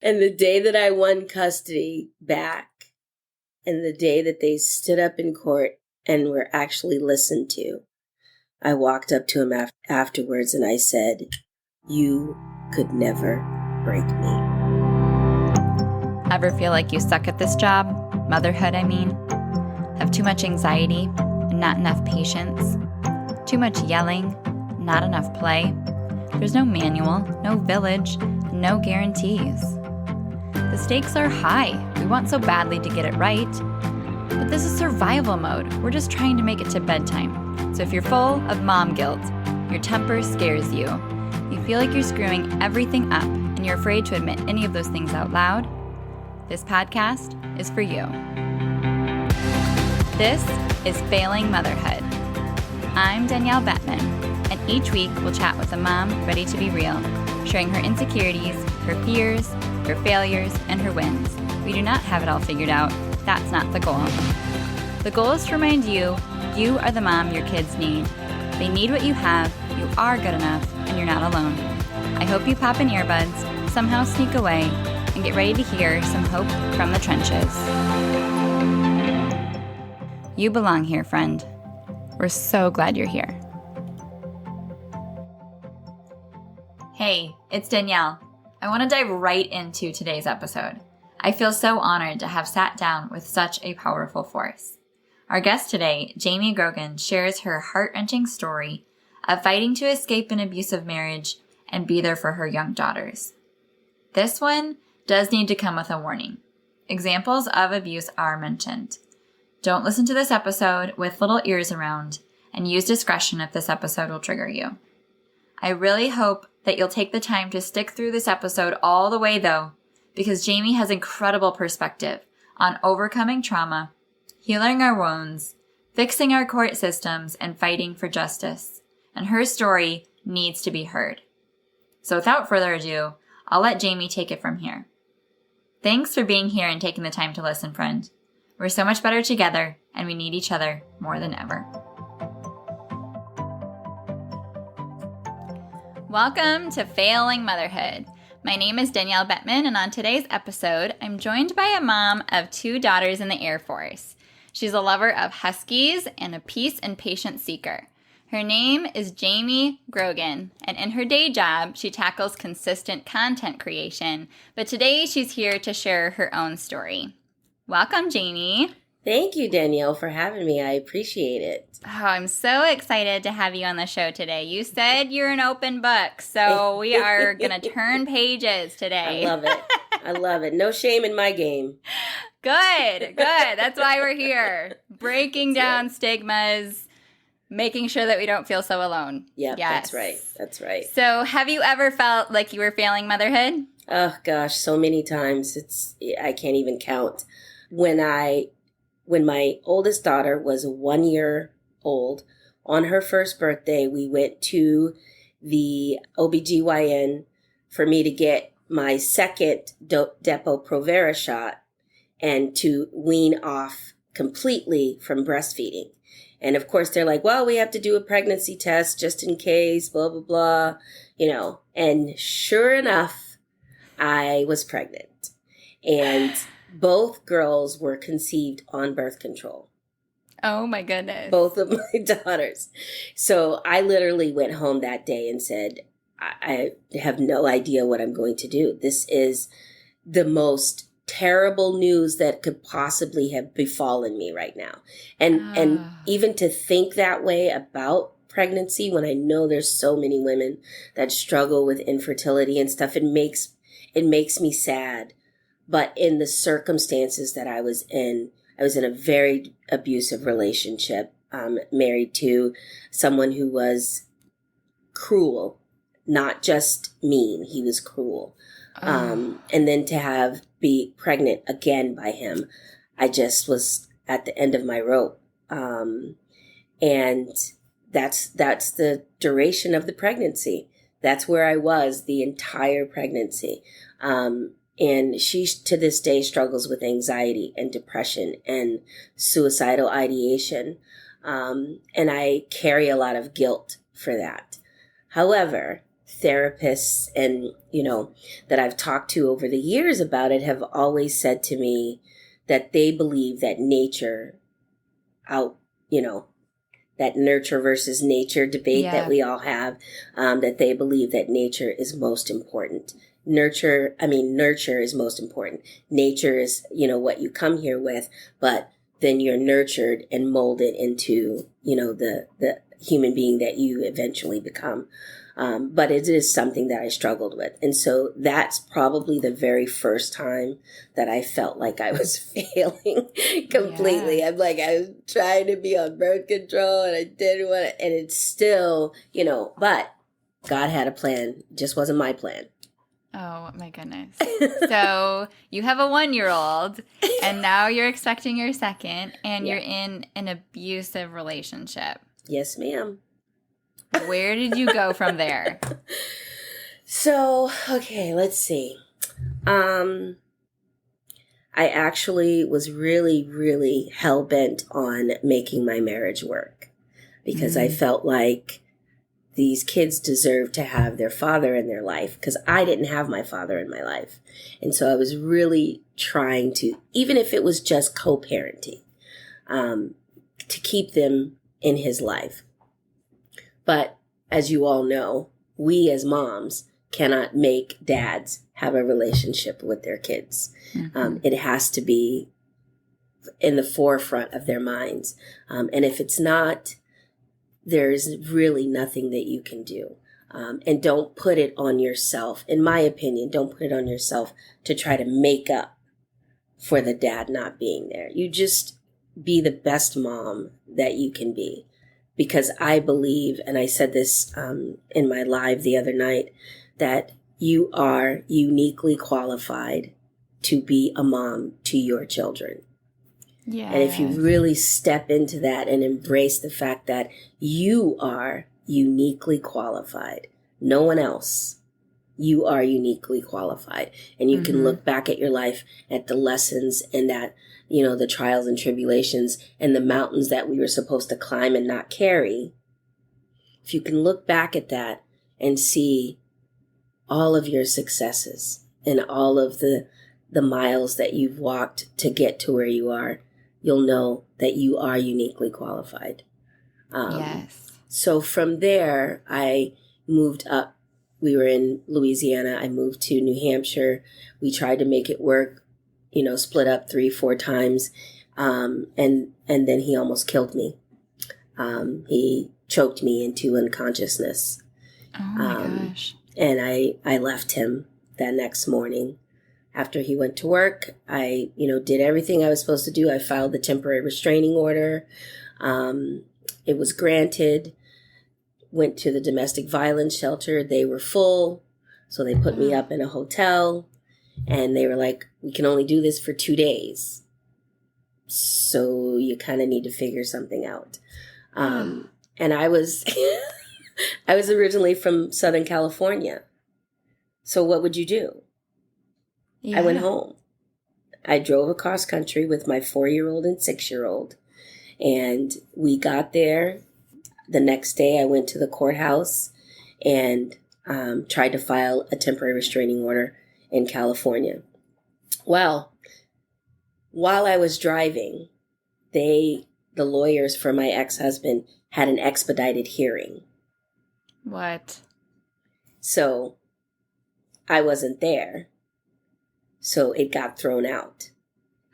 And the day that I won custody back, and the day that they stood up in court and were actually listened to, I walked up to him afterwards and I said, "You could never break me." Ever feel like you suck at this job? Motherhood, I mean. Have too much anxiety and not enough patience? Too much yelling, not enough play? There's no manual, no village, no guarantees. The stakes are high. We want so badly to get it right. But this is survival mode. We're just trying to make it to bedtime. So if you're full of mom guilt, your temper scares you, you feel like you're screwing everything up, and you're afraid to admit any of those things out loud, this podcast is for you. This is Failing Motherhood. I'm Danielle Bettman, and each week we'll chat with a mom ready to be real, sharing her insecurities, her fears, her failures, and her wins. We do not have it all figured out. That's not the goal. The goal is to remind you, you are the mom your kids need. They need what you have, you are good enough, and you're not alone. I hope you pop in earbuds, somehow sneak away, and get ready to hear some hope from the trenches. You belong here, friend. We're so glad you're here. Hey, it's Danielle. I want to dive right into today's episode. I feel so honored to have sat down with such a powerful force. Our guest today, Jamie Grogan, shares her heart-wrenching story of fighting to escape an abusive marriage and be there for her young daughters. This one does need to come with a warning. Examples of abuse are mentioned. Don't listen to this episode with little ears around, and use discretion if this episode will trigger you. I really hope that you'll take the time to stick through this episode all the way, though, because Jamie has incredible perspective on overcoming trauma, healing our wounds, fixing our court systems, and fighting for justice. And her story needs to be heard. So without further ado, I'll let Jamie take it from here. Thanks for being here and taking the time to listen, friend. We're so much better together, and we need each other more than ever. Welcome to Failing Motherhood. My name is Danielle Bettman, and on today's episode, I'm joined by a mom of 2 daughters in the Air Force. She's a lover of huskies and a peace and patience seeker. Her name is Jamie Grogan, and in her day job, she tackles consistent content creation, but today she's here to share her own story. Welcome, Jamie. Thank you, Danielle, for having me. I appreciate it. Oh, I'm so excited to have you on the show today. You said you're an open book, so we are going to turn pages today. I love it. I love it. No shame in my game. Good. That's why we're here. Breaking down stigmas, making sure that we don't feel so alone. Yeah, yes. That's right. So have you ever felt like you were failing motherhood? Oh, gosh, so many times. I can't even count. When my oldest daughter was 1 year old, on her first birthday, we went to the OBGYN for me to get my second Depo-Provera shot and to wean off completely from breastfeeding. And of course, they're like, well, we have to do a pregnancy test just in case, blah, blah, blah, And sure enough, I was pregnant. And both girls were conceived on birth control. Oh, my goodness. Both of my daughters. So I literally went home that day and said, I have no idea what I'm going to do. This is the most terrible news that could possibly have befallen me right now. And even to think that way about pregnancy, when I know there's so many women that struggle with infertility and stuff, it makes me sad. But in the circumstances that I was in a very abusive relationship, married to someone who was cruel, not just mean. He was cruel. And then to be pregnant again by him, I just was at the end of my rope. And that's the duration of the pregnancy. That's where I was the entire pregnancy. And she, to this day, struggles with anxiety and depression and suicidal ideation. And I carry a lot of guilt for that. However, therapists and, that I've talked to over the years about it have always said to me that they believe that nature out, that nurture versus nature debate that we all have, that they believe that nature is most important. Nurture is most important. Nature is, what you come here with, but then you're nurtured and molded into, the human being that you eventually become. But it is something that I struggled with. And so that's probably the very first time that I felt like I was failing completely. Yeah. I'm like, I was trying to be on birth control and I didn't want to, and it's still, but God had a plan. It just wasn't my plan. Oh, my goodness. So you have a 1-year-old and now you're expecting your second and you're in an abusive relationship. Yes, ma'am. Where did you go from there? So, okay, let's see. I actually was really, really hell-bent on making my marriage work because I felt like these kids deserve to have their father in their life because I didn't have my father in my life. And so I was really trying to, even if it was just co-parenting, to keep them in his life. But as you all know, we as moms cannot make dads have a relationship with their kids. It has to be in the forefront of their minds. And if it's not, there's really nothing that you can do. And don't put it on yourself. In my opinion, don't put it on yourself to try to make up for the dad not being there. You just be the best mom that you can be. Because I believe, and I said this in my live the other night, that you are uniquely qualified to be a mom to your children. Yeah. And if you really step into that and embrace the fact that you are uniquely qualified, no one else, you are uniquely qualified. And you can look back at your life at the lessons and that, the trials and tribulations and the mountains that we were supposed to climb and not carry. If you can look back at that and see all of your successes and all of the miles that you've walked to get to where you are, you'll know that you are uniquely qualified. Yes. So from there, I moved up. We were in Louisiana. I moved to New Hampshire. We tried to make it work, split up 3-4 times. And then he almost killed me. He choked me into unconsciousness. Oh my gosh. And I left him that next morning. After he went to work, I, did everything I was supposed to do. I filed the temporary restraining order. It was granted. Went to the domestic violence shelter. They were full. So they put me up in a hotel. And they were like, we can only do this for 2 days. So you kind of need to figure something out. And I was, I was originally from Southern California. So what would you do? Yeah. I went home. I drove across country with my 4-year-old and 6-year-old. And we got there. The next day I went to the courthouse and tried to file a temporary restraining order in California. Well, while I was driving, the lawyers for my ex-husband had an expedited hearing. What? So I wasn't there. So it got thrown out.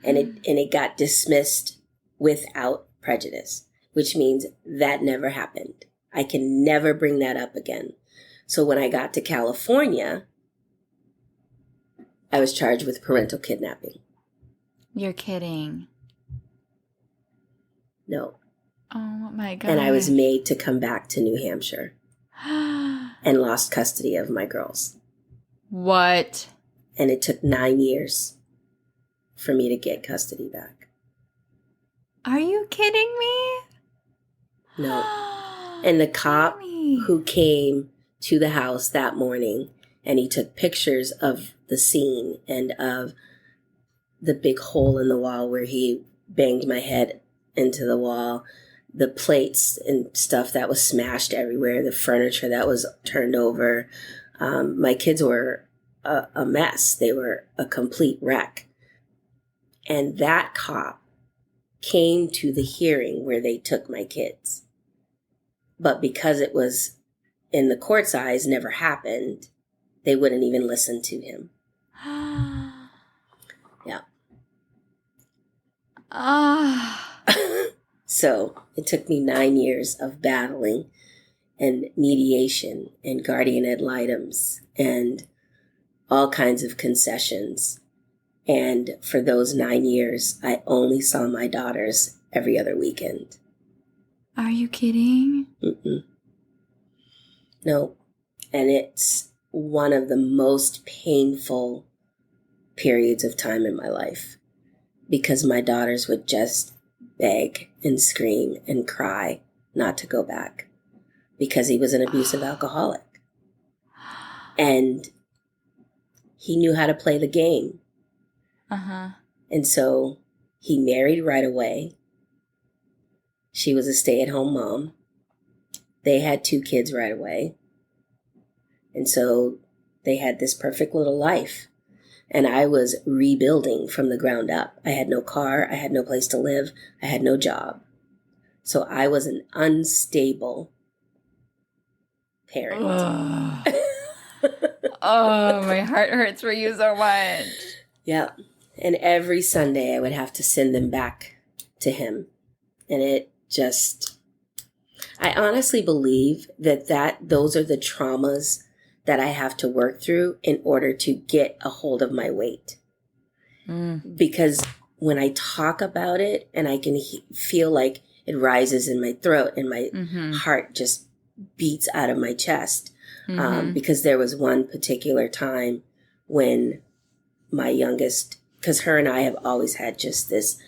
And it got dismissed without prejudice, which means that never happened. I can never bring that up again. So when I got to California, I was charged with parental kidnapping. You're kidding. No. Oh my God. And I was made to come back to New Hampshire and lost custody of my girls. What? And it took 9 years for me to get custody back. Are you kidding me? No. And the cop who came to the house that morning and he took pictures of the scene and of the big hole in the wall where he banged my head into the wall, the plates and stuff that was smashed everywhere, the furniture that was turned over. My kids were a mess. They were a complete wreck. And that cop came to the hearing where they took my kids. But because it was in the court's eyes, never happened, they wouldn't even listen to him. Yeah. So it took me 9 years of battling and mediation and guardian ad litems and all kinds of concessions. And for those 9 years, I only saw my daughters every other weekend. Are you kidding? Mm-mm. No. And it's one of the most painful periods of time in my life because my daughters would just beg and scream and cry not to go back because he was an abusive alcoholic. And he knew how to play the game. And so he married right away. She was a stay-at-home mom. They had 2 kids right away. And so they had this perfect little life. And I was rebuilding from the ground up. I had no car. I had no place to live. I had no job. So I was an unstable parent. Oh, my heart hurts for you so much. Yeah. And every Sunday I would have to send them back to him. And it just, I honestly believe that those are the traumas that I have to work through in order to get a hold of my weight. Because when I talk about it and I can feel like it rises in my throat and my heart just beats out of my chest. Because there was one particular time when my youngest, because her and I have always had just this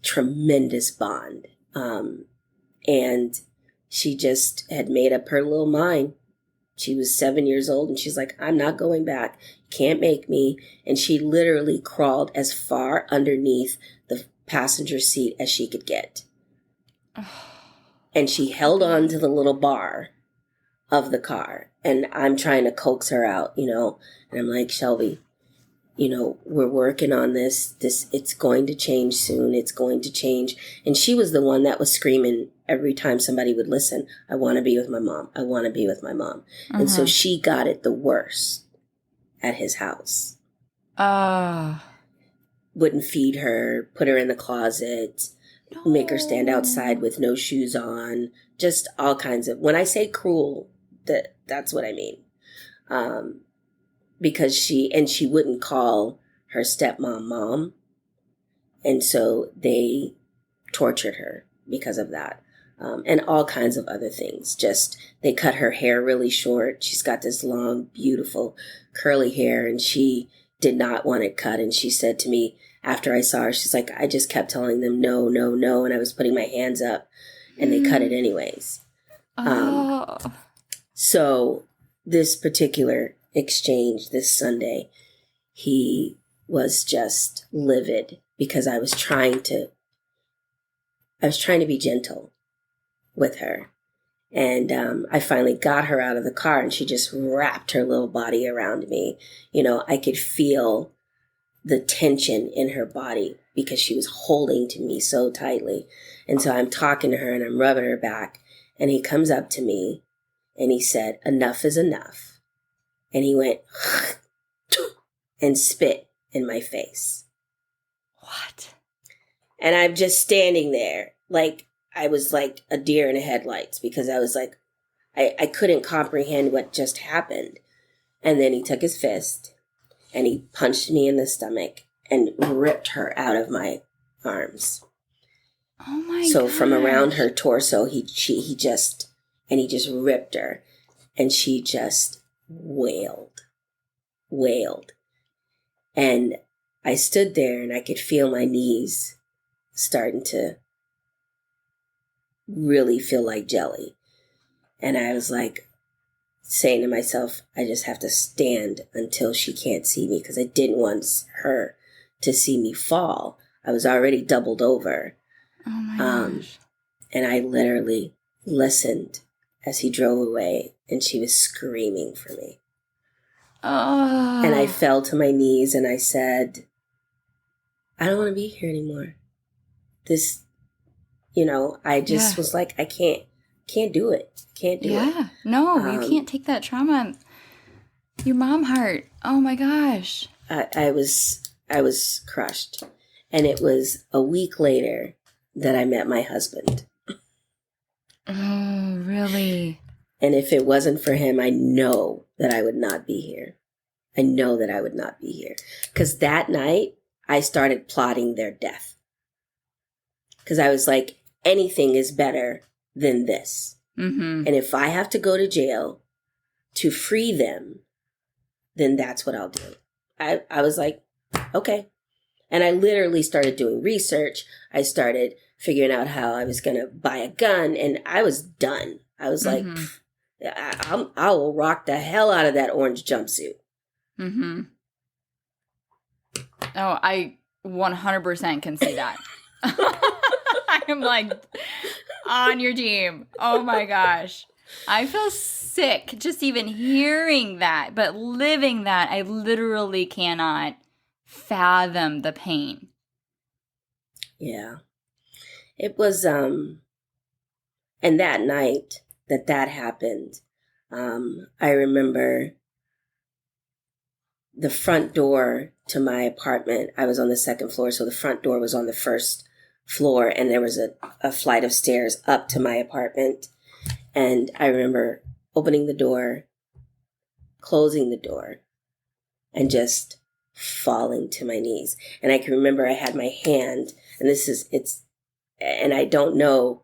tremendous bond. And she just had made up her little mind. She was 7 years old and she's like, I'm not going back. Can't make me. And she literally crawled as far underneath the passenger seat as she could get. And she held on to the little bar of the car. And I'm trying to coax her out, and I'm like, Shelby, we're working on this, it's going to change soon. It's going to change. And she was the one that was screaming every time somebody would listen. I want to be with my mom. I want to be with my mom. And so she got it the worst at his house. Wouldn't feed her, put her in the closet, make her stand outside with no shoes on, just all kinds of, when I say cruel, that's what I mean. Because she wouldn't call her stepmom mom. And so they tortured her because of that. And all kinds of other things. Just, they cut her hair really short. She's got this long, beautiful, curly hair, and she did not want it cut. And she said to me after I saw her, she's like, I just kept telling them no, no, no. And I was putting my hands up and they cut it anyways. So this particular exchange this Sunday, he was just livid because I was trying to be gentle with her. And I finally got her out of the car and she just wrapped her little body around me. I could feel the tension in her body because she was holding to me so tightly. And so I'm talking to her and I'm rubbing her back. And he comes up to me and he said, enough is enough. And he went and spit in my face. What? And I'm just standing there like I was like a deer in the headlights because I was like, I couldn't comprehend what just happened. And then he took his fist and he punched me in the stomach and ripped her out of my arms. Oh my god. So from around her torso, he just ripped her and she just wailed. And I stood there and I could feel my knees starting to really feel like jelly. And I was like saying to myself, I just have to stand until she can't see me because I didn't want her to see me fall. I was already doubled over. Oh my gosh. And I literally listened as he drove away, and she was screaming for me. Oh. And I fell to my knees and I said, I don't want to be here anymore. This, I just was like, I can't do it. Can't do it. Yeah. No, you can't take that trauma. Your mom heart. Oh my gosh. I was crushed. And it was a week later that I met my husband. Oh, really? And if it wasn't for him, I know that I would not be here. I know that I would not be here. Because that night, I started plotting their death. Because I was like, anything is better than this. Mm-hmm. And if I have to go to jail to free them, then that's what I'll do. I was like, okay. And I literally started doing research. I started figuring out how I was going to buy a gun. And I was done. I was like, I will rock the hell out of that orange jumpsuit. Mm-hmm. Oh, I 100% can see that. I am like on your team. Oh my gosh. I feel sick just even hearing that, but living that, I literally cannot fathom the pain. Yeah. It was, and that night that happened, I remember the front door to my apartment. I was on the second floor, so the front door was on the first floor, and there was a flight of stairs up to my apartment. And I remember opening the door, closing the door, and just falling to my knees. And I can remember I had my hand, and and I don't know,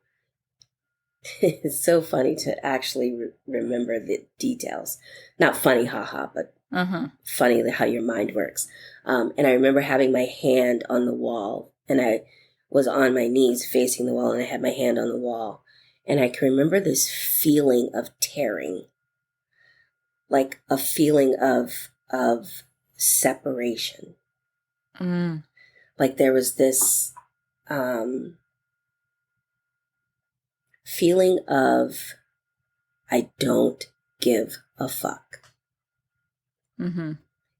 it's so funny to actually remember the details. Not funny, haha, but funny how your mind works. And I remember having my hand on the wall, and I was on my knees facing the wall, and I had my hand on the wall. And I can remember this feeling of tearing, like a feeling of separation. Mm. Like there was this feeling of, I don't give a fuck. Mm-hmm.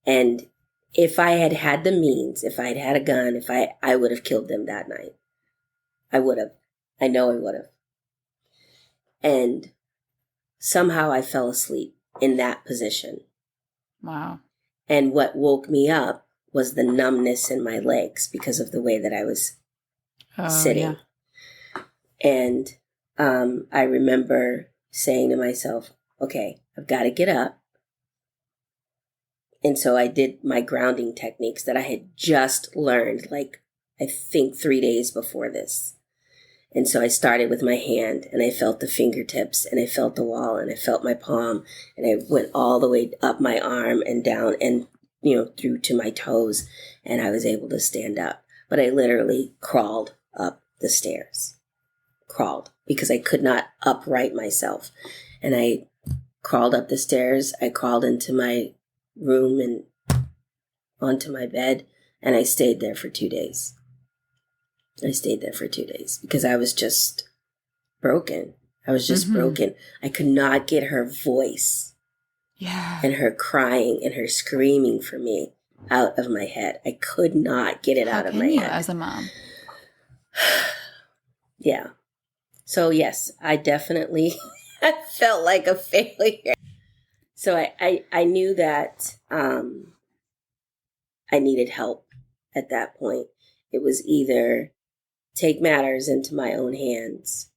And if I had had the means, if I had had a gun, I would have killed them that night. I would have. I know I would have. And somehow I fell asleep in that position. Wow. And what woke me up was the numbness in my legs because of the way that I was sitting. Yeah. And I remember saying to myself, okay, I've got to get up. And so I did my grounding techniques that I had just learned, like, I think 3 days before this. And so I started with my hand, and I felt the fingertips, and I felt the wall, and I felt my palm, and I went all the way up my arm and down and, through to my toes, and I was able to stand up. But I literally crawled up the stairs. Crawled, because I could not upright myself. And I crawled up the stairs. I crawled into my room and onto my bed, and I stayed there for 2 days. I stayed there for 2 days because I was just broken. I was just broken. I could not get her voice and her crying and her screaming for me out of my head. I could not get it out of my head. As a mom? Yeah. So yes, I definitely felt like a failure. So I knew that I needed help at that point. It was either take matters into my own hands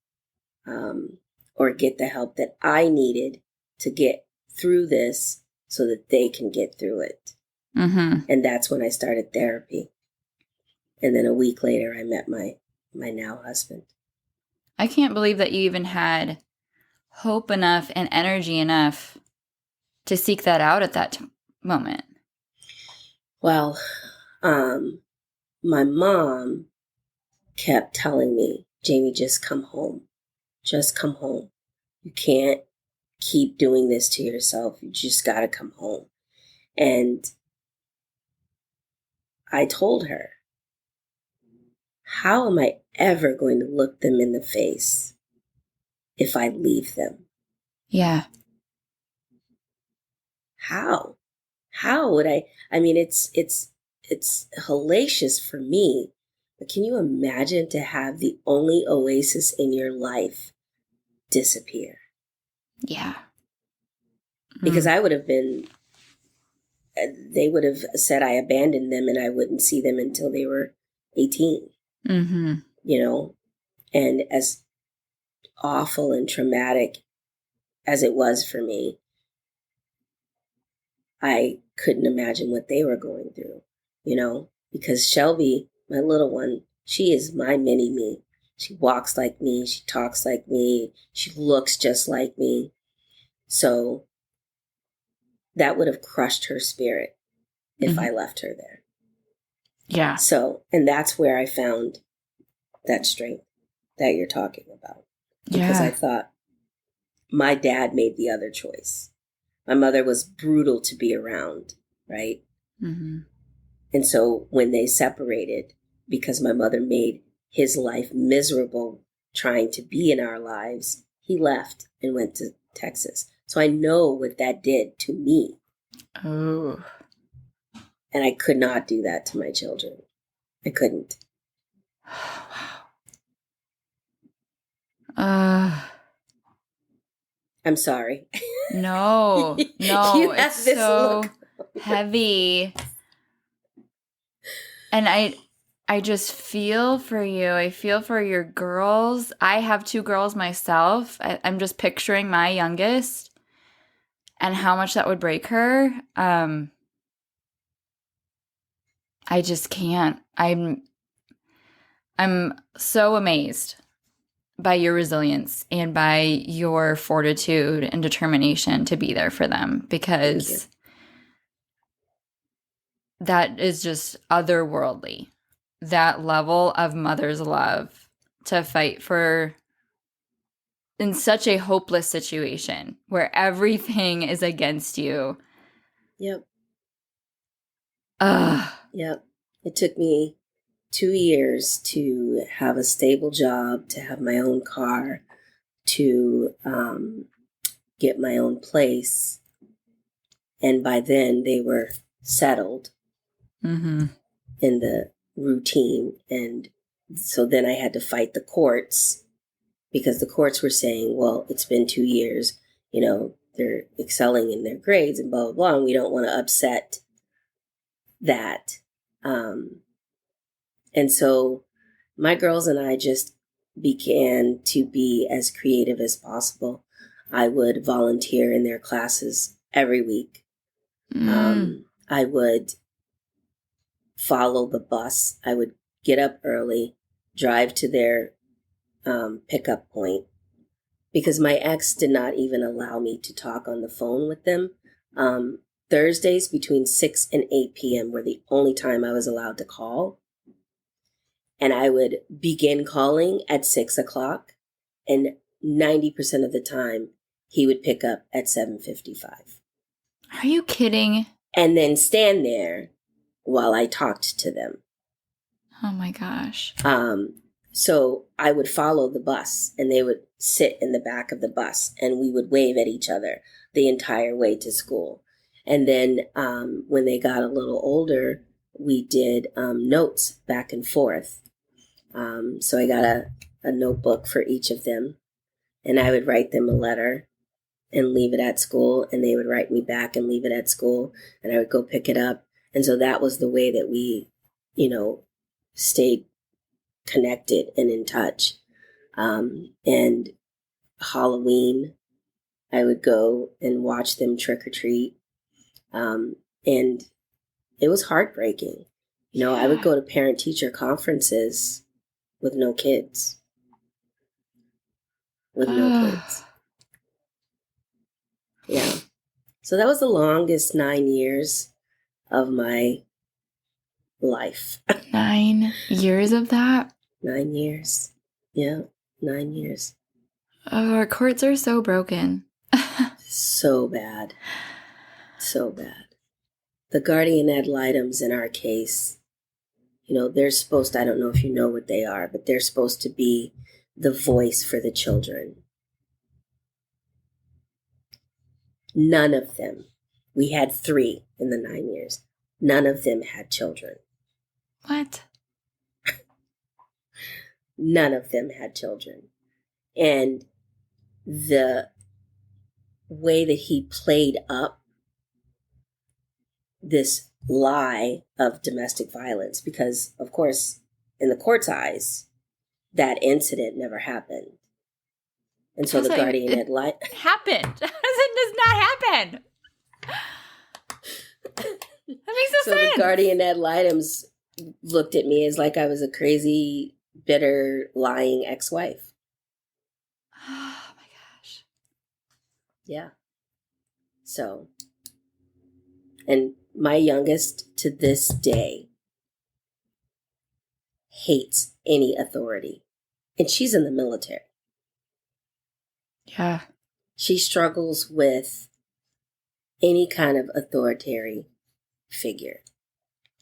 or get the help that I needed to get through this so that they can get through it. Mm-hmm. And that's when I started therapy. And then a week later, I met my now husband. I can't believe that you even had hope enough and energy enough to seek that out at that moment. Well, my mom kept telling me, Jamie, just come home. Just come home. You can't keep doing this to yourself. You just got to come home. And I told her, how am I ever going to look them in the face if I leave them? Yeah. How? How would I? I mean, it's hellacious for me, but can you imagine to have the only oasis in your life disappear? Yeah. Because I would have been, they would have said I abandoned them and I wouldn't see them until they were 18, Mm-hmm. you know? And as awful and traumatic as it was for me, I couldn't imagine what they were going through, you know? Because Shelby, my little one, she is my mini me. She walks like me. She talks like me. She looks just like me. So that would have crushed her spirit if I left her there. Yeah. So, and that's where I found that strength that you're talking about. Because I thought my dad made the other choice. My mother was brutal to be around, right? Mm-hmm. And so when they separated, because my mother made his life miserable trying to be in our lives, he left and went to Texas. So I know what that did to me. Oh. And I could not do that to my children. I couldn't. Wow. I'm sorry. No, You have it's this so look. heavy. And I just feel for you. I feel for your girls. I have 2 girls myself. I'm just picturing my youngest and how much that would break her. I just can't. I'm so amazed by your resilience and by your fortitude and determination to be there for them, because that is just otherworldly. That level of mother's love to fight for in such a hopeless situation where everything is against you. Yep. Ugh. Yep. It took me 2 years to have a stable job, to have my own car, to get my own place. And by then they were settled Mm-hmm. in the routine. And so then I had to fight the courts because the courts were saying, well, it's been 2 years, you know, they're excelling in their grades and blah, blah, blah. And we don't want to upset that. And so my girls and I just began to be as creative as possible. I would volunteer in their classes every week. I would follow the bus. I would get up early, drive to their pickup point, because my ex did not even allow me to talk on the phone with them. Thursdays between 6 and 8 p.m. were the only time I was allowed to call. And I would begin calling at 6 o'clock, and 90% of the time he would pick up at 7:55. Are you kidding? And then stand there while I talked to them. Oh my gosh. So I would follow the bus and they would sit in the back of the bus and we would wave at each other the entire way to school. And then when they got a little older, we did notes back and forth. So I got a notebook for each of them and I would write them a letter and leave it at school, and they would write me back and leave it at school, and I would go pick it up. And so that was the way that we, you know, stayed connected and in touch. And Halloween, I would go and watch them trick or treat. And it was heartbreaking. You know, I would go to parent teacher conferences with no kids. With no kids. Yeah. So that was the longest 9 years of my life. 9 years of that? 9 years. Yeah, 9 years. Oh, our courts are so broken. So bad. So bad. The guardian ad litems in our case, they're supposed to, I don't know if you know what they are, but they're supposed to be the voice for the children. None of them. We had 3 in the 9 years. None of them had children. What? None of them had children. And the way that he played up this lie of domestic violence, because, of course, in the court's eyes, that incident never happened. And so the guardian ad litem happened. How does it not happen? That makes no sense. So the guardian ad litems looked at me as like I was a crazy, bitter, lying ex-wife. Oh my gosh. Yeah. So, and my youngest to this day hates any authority. And she's in the military. Yeah. She struggles with any kind of authoritarian figure.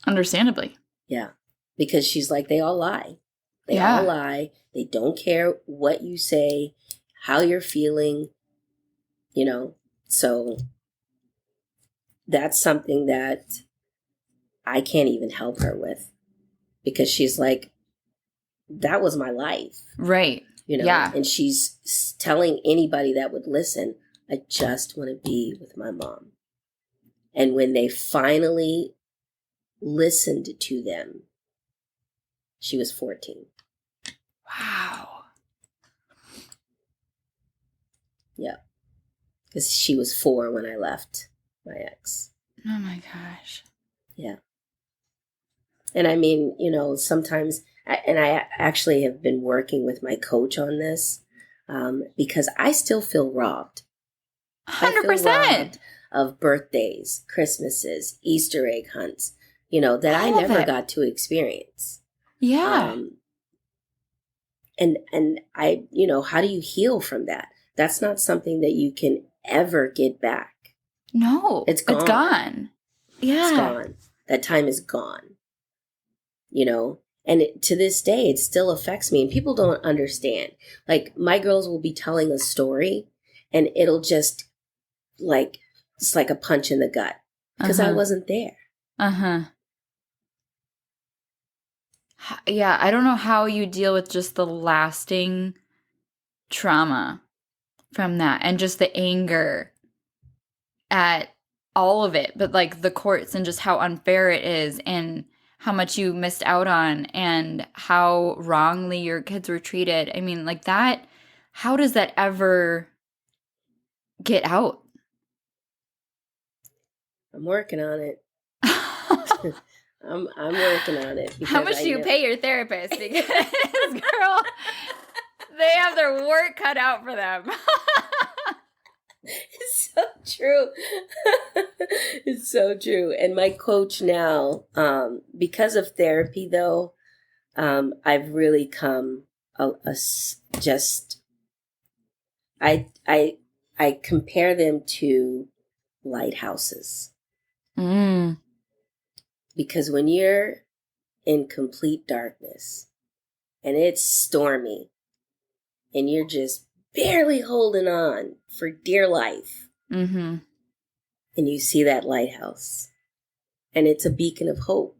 Understandably. Yeah. Because she's like, they all lie. They all lie. They don't care what you say, how you're feeling, So that's something that I can't even help her with, because she's like, that was my life. Right. Yeah. And she's telling anybody that would listen, I just want to be with my mom. And when they finally listened to them, she was 14. Wow. Yeah. Because she was 4 when I left my ex. Oh my gosh. Yeah. And I mean, sometimes, and I actually have been working with my coach on this, because I still feel robbed. 100%. I feel robbed of birthdays, Christmases, Easter egg hunts, that I never got to experience. Yeah. And I, how do you heal from that? That's not something that you can ever get back. No. It's gone. It's gone. Yeah. It's gone. That time is gone. And to this day, it still affects me. And people don't understand. Like, my girls will be telling a story, and it'll just, it's like a punch in the gut. Because I wasn't there. Uh-huh. Yeah, I don't know how you deal with just the lasting trauma from that, and just the anger at all of it, but like the courts and just how unfair it is, and how much you missed out on, and how wrongly your kids were treated. I mean, like that, how does that ever get out? I'm working on it. I'm working on it. How much do you pay your therapist? Because, girl, they have their work cut out for them. It's so true. It's so true. And my coach now, because of therapy, though, I've really come I compare them to lighthouses. Mm. Because when you're in complete darkness and it's stormy and you're just barely holding on for dear life, mm-hmm. and you see that lighthouse, and it's a beacon of hope.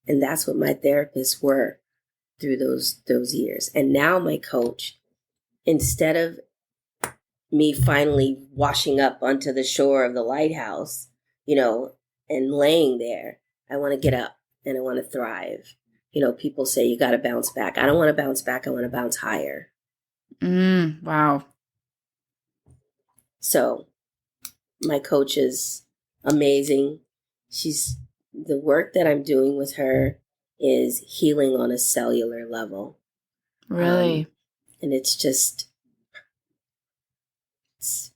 And that's what my therapists were through those years. And now my coach, instead of me finally washing up onto the shore of the lighthouse, and laying there, I want to get up and I want to thrive. People say you got to bounce back. I don't want to bounce back. I want to bounce higher. Wow. So my coach is amazing. The work that I'm doing with her is healing on a cellular level. Really? And it's just, it's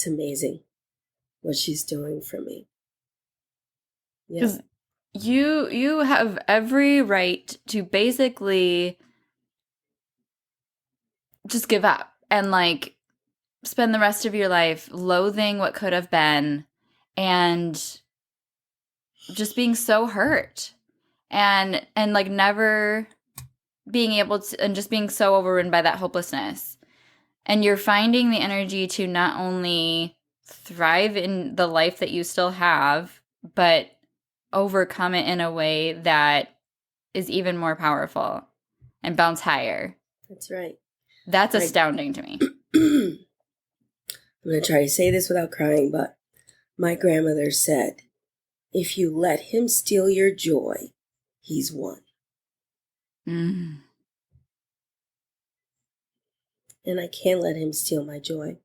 amazing what she's doing for me. Because you have every right to basically just give up and spend the rest of your life loathing what could have been and just being so hurt. and like never being able to, and just being so overrun by that hopelessness. And you're finding the energy to not only thrive in the life that you still have, but overcome it in a way that is even more powerful and bounce higher. That's right. That's astounding to me. I'm going to try to say this without crying, but my grandmother said, if you let him steal your joy, he's won. Mm. And I can't let him steal my joy.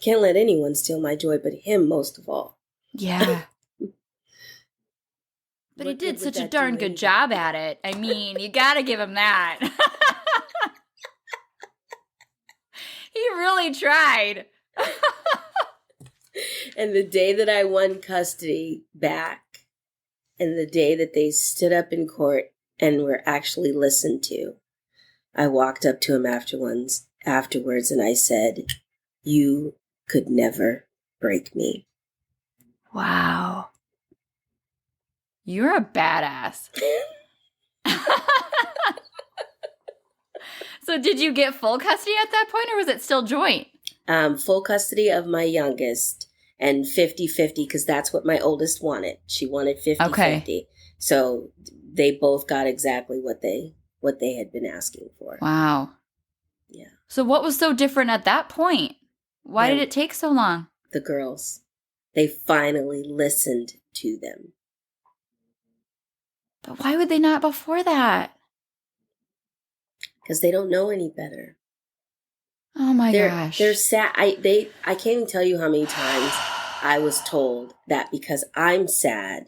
Can't let anyone steal my joy, but him most of all. Yeah. But he did such a darn good job at it. I mean, you gotta give him that. He really tried. And the day that I won custody back, and the day that they stood up in court and were actually listened to, I walked up to him afterwards and I said, you could never break me. Wow. You're a badass. So did you get full custody at that point, or was it still joint? Full custody of my youngest and 50-50 because that's what my oldest wanted. She wanted 50-50. Okay. So they both got exactly what they had been asking for. Wow. Yeah. So what was so different at that point? Why did it take so long? The girls. They finally listened to them. But why would they not before that? Because they don't know any better. Oh my gosh. They're sad. I can't even tell you how many times I was told that because I'm sad,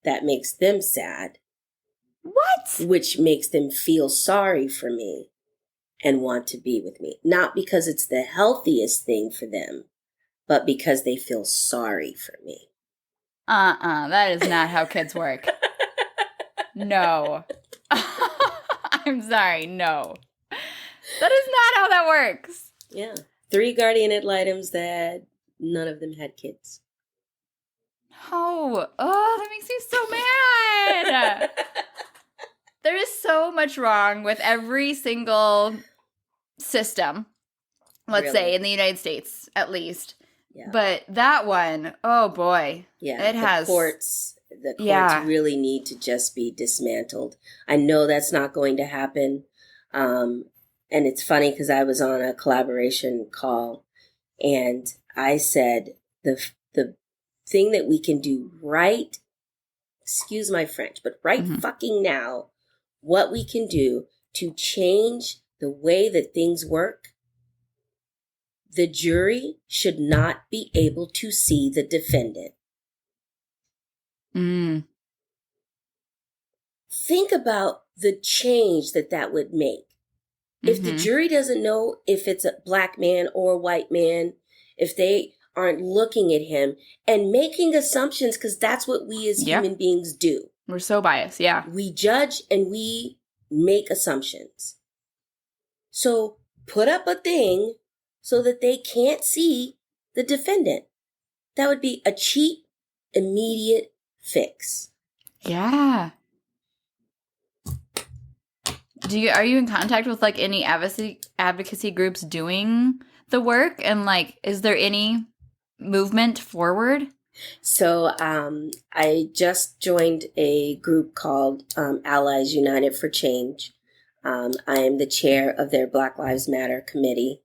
that makes them sad. What? Which makes them feel sorry for me and want to be with me. Not because it's the healthiest thing for them, but because they feel sorry for me. That is not how kids work. No. I'm sorry, no. That is not how that works. Yeah. 3 guardian ad litems that none of them had kids. Oh, that makes me so mad. There is so much wrong with every single system, let's say, in the United States, at least. Yeah. But that one, oh boy. Yeah, the courts really need to just be dismantled. I know that's not going to happen. And it's funny because I was on a collaboration call and I said the thing that we can do right, excuse my French, but right fucking now, what we can do to change the way that things work, the jury should not be able to see the defendant. Think about the change that would make. If the jury doesn't know if it's a black man or a white man, if they aren't looking at him and making assumptions, because that's what we as human beings do. We're so biased, yeah. We judge and we make assumptions. So put up a thing so that they can't see the defendant. That would be a cheap, immediate fix. Yeah. Are you in contact with like any advocacy groups doing the work, and like is there any movement forward? So I just joined a group called Allies United for Change. I am the chair of their Black Lives Matter committee.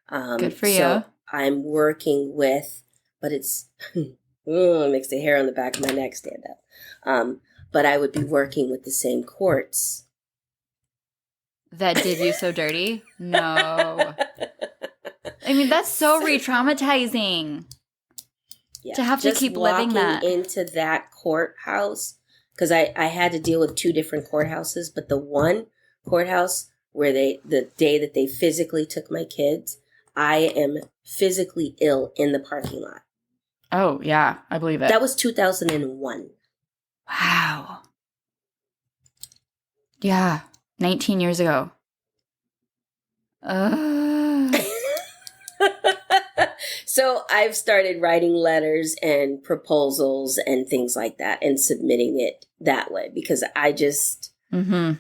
Good for you. So I'm working with, but it's it makes the hair on the back of my neck stand up. But I would be working with the same courts. That did you so dirty? No. I mean, that's so re-traumatizing. Yeah, to have to keep living that. Into that courthouse, because I had to deal with 2 different courthouses, but the one courthouse where the day that they physically took my kids, I am physically ill in the parking lot. Oh, yeah, I believe it. That was 2001. Wow. Yeah. 19 years ago. So I've started writing letters and proposals and things like that and submitting it that way because I just Mm-hmm.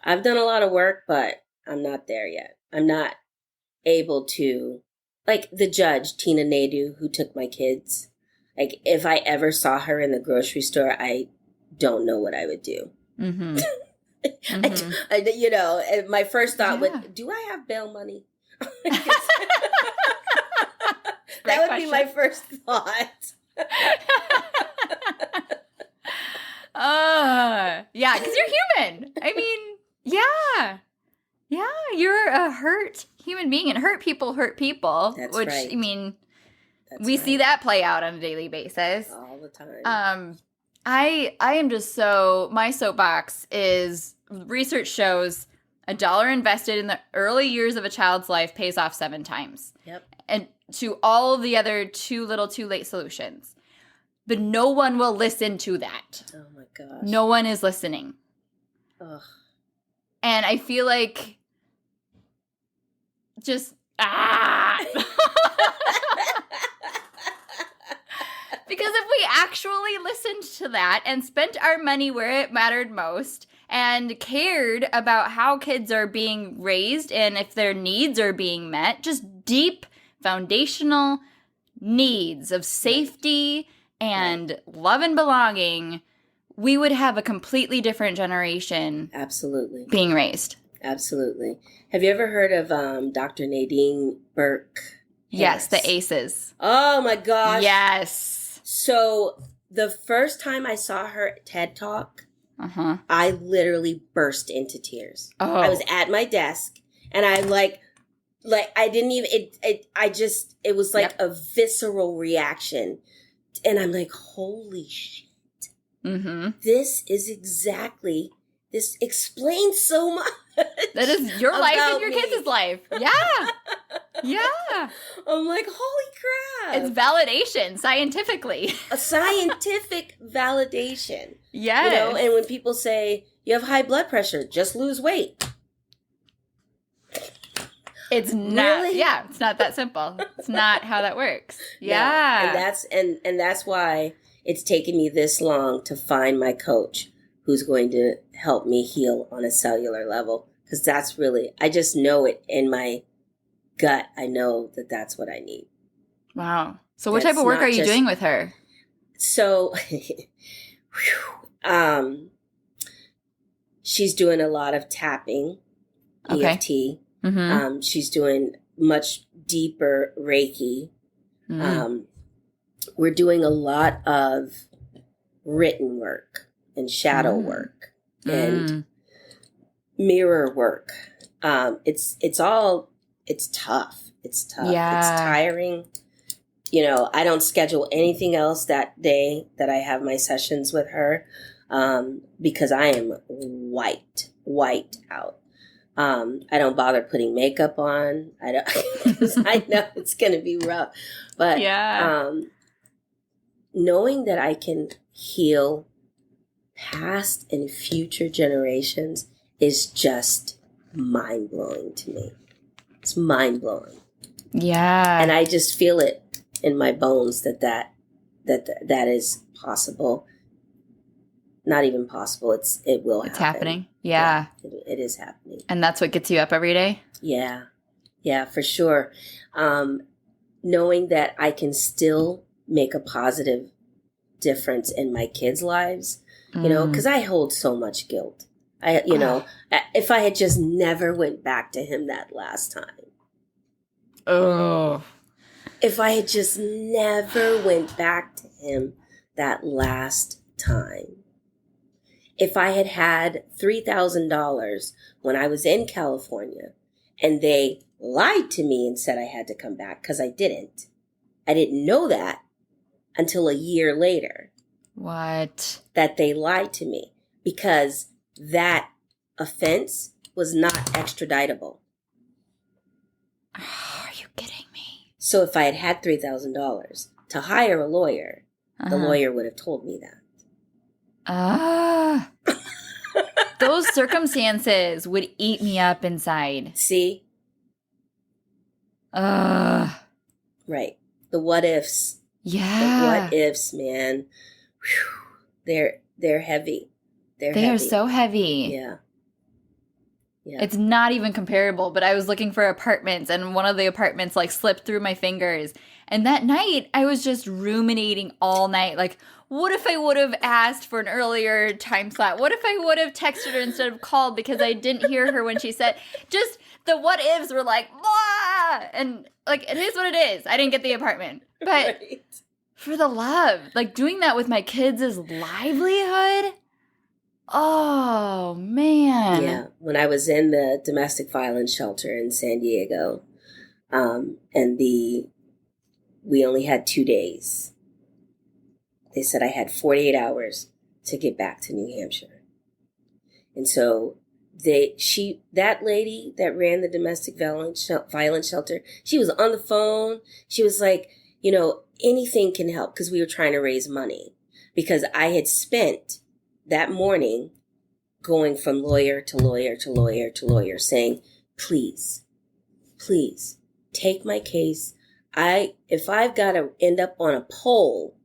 I've done a lot of work, but I'm not there yet. I'm not able to, like the judge, Tina Naidu, who took my kids. Like, if I ever saw her in the grocery store, I don't know what I would do. Mm-hmm. And my first thought Yeah. would, do I have bail money? Great That would question. be my first thought. Yeah, because you're human. I mean, yeah. Yeah, you're a hurt human being, and hurt people. That's which, right. I mean, That's we right. see that play out on a daily basis. All the time. I am just so, my soapbox is research shows $1 invested in the early years of a child's life pays off 7 times. Yep. And to all the other too little, too late solutions. But no one will listen to that. Oh my gosh. No one is listening. Ugh. And I feel like just, Because if we actually listened to that and spent our money where it mattered most and cared about how kids are being raised and if their needs are being met, just deep foundational needs of safety and love and belonging, we would have a completely different generation Absolutely. being raised. Absolutely. Have you ever heard of Dr. Nadine Burke? Yes, the ACEs. Oh my gosh. Yes. So the first time I saw her TED Talk, I literally burst into tears. Oh. I was at my desk and I like I didn't even, it was like a visceral reaction. And I'm like, holy shit. Mm-hmm. This explains so much. That is your life and your me. kids' life. Yeah. Yeah. I'm like, holy crap. It's validation scientifically. A scientific validation. Yes. You know, and when people say, you have high blood pressure, just lose weight. It's not, Really? yeah, it's not that simple. It's not how that works. Yeah. No. And that's why it's taken me this long to find my coach who's going to help me heal on a cellular level. Because that's really, I just know it in my gut. I know that that's what I need. Wow. So what That's type of work not are you just- doing with her? So, she's doing a lot of tapping, Okay. EFT. Mm-hmm. She's doing much deeper Reiki. Mm-hmm. We're doing a lot of written work and shadow work and mirror work. It's tough. It's tough. Yeah. It's tiring. You know, I don't schedule anything else that day that I have my sessions with her because I am wiped out. I don't bother putting makeup on. I don't. 'Cause I know it's going to be rough, but knowing that I can heal past and future generations is just mind blowing to me. It's mind blowing. Yeah. And I just feel it in my bones that is possible. Not even possible. It will happen. It's happening. Yeah. It is happening. And that's what gets you up every day? Yeah. Yeah, for sure. Knowing that I can still make a positive difference in my kids' lives, you know, because I hold so much guilt. If I had just never went back to him that last time. Oh. If I had just never went back to him that last time. If I had had $3,000 when I was in California and they lied to me and said I had to come back because I didn't. I didn't know that until a year later. What? That they lied to me because that offense was not extraditable. Oh, are you kidding me? So if I had had $3,000 to hire a lawyer, the lawyer would have told me that. Those circumstances would eat me up inside. See? Right. The what ifs. Yeah. The what ifs, man. Whew. They're heavy. They're They heavy. are so heavy. Yeah. Yeah. It's not even comparable, but I was looking for apartments and one of the apartments like slipped through my fingers. And that night I was just ruminating all night. Like, what if I would have asked for an earlier time slot? What if I would have texted her instead of called because I didn't hear her when she said, just the what ifs were like, blah! And like, it is what it is. I didn't get the apartment. But Right. for the love, like doing that with my kids' livelihood. Oh, man. Yeah. When I was in the domestic violence shelter in San Diego, and we only had 2 days. They said I had 48 hours to get back to New Hampshire. And so that lady that ran the domestic violence shelter, she was on the phone. She was like, anything can help, because we were trying to raise money, because I had spent that morning going from lawyer to lawyer to lawyer to lawyer saying, please, please take my case. If I've got to end up on a pole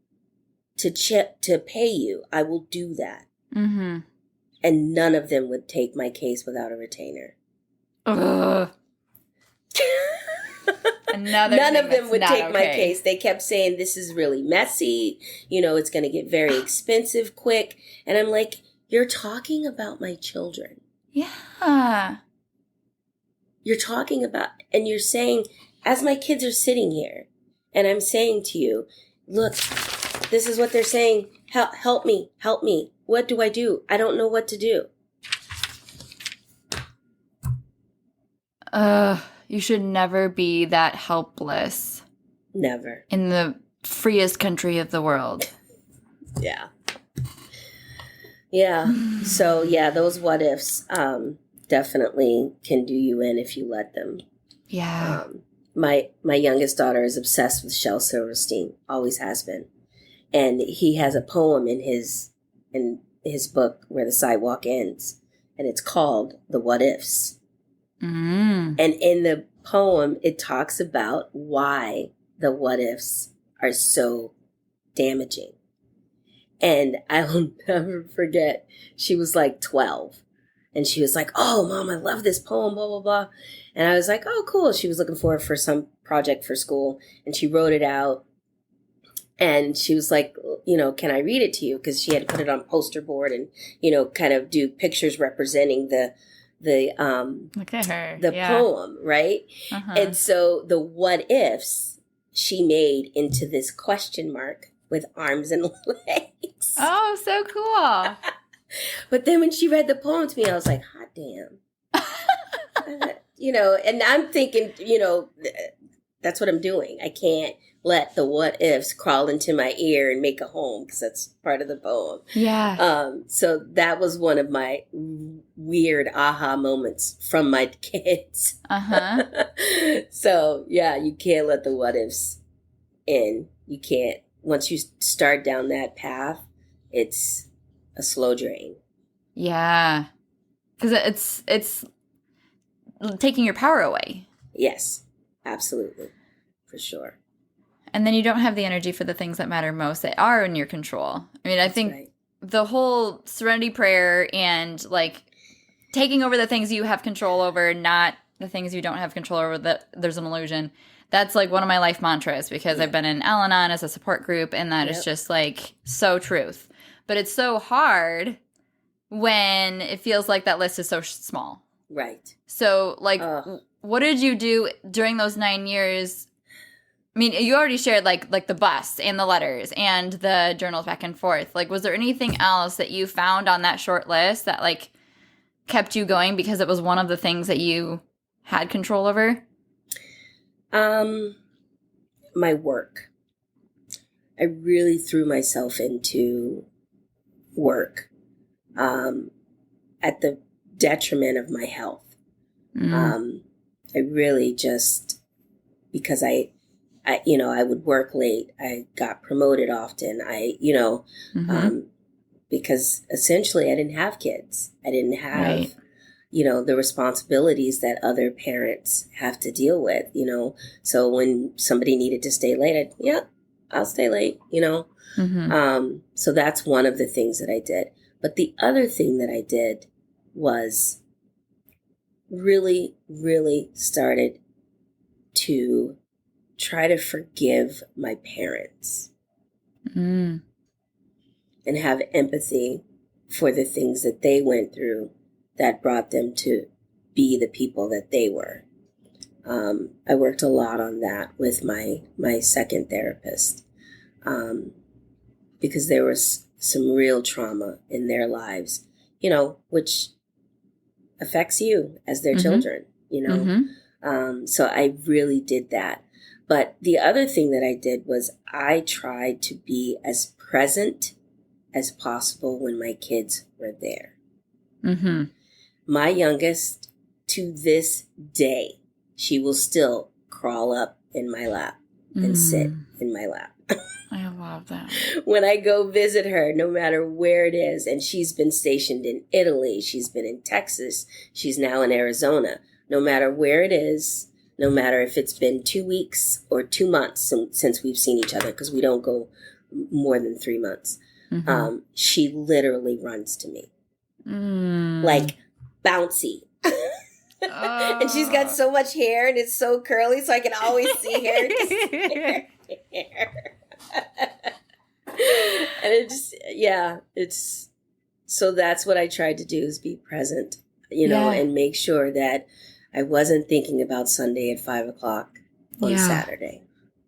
to pay you, I will do that. Mm-hmm. And none of them would take my case without a retainer. Ugh. None of them would take my case. They kept saying, this is really messy. It's going to get very expensive quick. And I'm like, you're talking about my children. Yeah. You're talking about, and you're saying, as my kids are sitting here, and I'm saying to you, look, this is what they're saying. Help me. What do I do? I don't know what to do. You should never be that helpless. Never. In the freest country of the world. Yeah. Yeah. So, yeah, those what ifs definitely can do you in if you let them. Yeah. My youngest daughter is obsessed with Shel Silverstein, always has been. And he has a poem in his book, Where the Sidewalk Ends, and it's called The What Ifs. Mm. And in the poem, it talks about why the what ifs are so damaging. And I will never forget, she was like 12. And she was like, oh, Mom, I love this poem, blah, blah, blah. And I was like, oh, cool. She was looking for it for some project for school. And she wrote it out. And she was like, can I read it to you? Because she had to put it on poster board and, kind of do pictures representing Look at her. the poem, right? Uh-huh. And so the what ifs she made into this question mark with arms and legs. Oh, so cool. But then when she read the poem to me, I was like, hot damn. And I'm thinking, that's what I'm doing. I can't let the what ifs crawl into my ear and make a home, because that's part of the poem. Yeah. So that was one of my weird aha moments from my kids. Uh-huh. So, yeah, you can't let the what ifs in. You can't. Once you start down that path, it's a slow drain. Yeah. Because it's taking your power away. Yes, absolutely. For sure. And then you don't have the energy for the things that matter most that are in your control. I mean, I think right. The whole serenity prayer and like taking over the things you have control over, not the things you don't have control over, that there's an illusion. That's like one of my life mantras, because I've been in Al-Anon as a support group, and that is just like so truth. But it's so hard when it feels like that list is so small. Right. So like, what did you do during those 9 years? I mean, you already shared like the bus and the letters and the journals back and forth. Like, was there anything else that you found on that short list that like kept you going because it was one of the things that you had control over? My work. I really threw myself into work, at the detriment of my health. I really just, because I would work late. I got promoted often. Because essentially I didn't have kids. I didn't have, the responsibilities that other parents have to deal with, So when somebody needed to stay late, I'll stay late, So that's one of the things that I did. But the other thing that I did was really, really started to try to forgive my parents and have empathy for the things that they went through that brought them to be the people that they were. I worked a lot on that with my second therapist because there was some real trauma in their lives, which affects you as their children, So I really did that. But the other thing that I did was I tried to be as present as possible when my kids were there. Mm-hmm. My youngest, to this day, she will still crawl up in my lap and sit in my lap. I love that. When I go visit her, no matter where it is, and she's been stationed in Italy, she's been in Texas, she's now in Arizona, no matter where it is, no matter if it's been 2 weeks or 2 months since we've seen each other, because we don't go more than 3 months, she literally runs to me. Like bouncy. And she's got so much hair and it's so curly, so I can always see her. And it's so that's what I tried to do, is be present, and make sure that I wasn't thinking about Sunday at 5:00 on Saturday.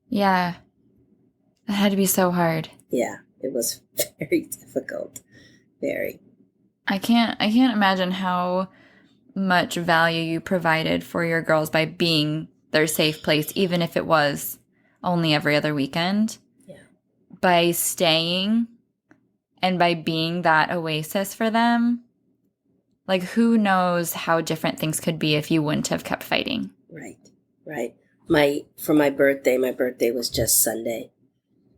Yeah. That had to be so hard. Yeah, it was very difficult. Very. I can't imagine how much value you provided for your girls by being their safe place, even if it was only every other weekend. Yeah. By staying and by being that oasis for them. Like, who knows how different things could be if you wouldn't have kept fighting. Right. For my birthday was just Sunday.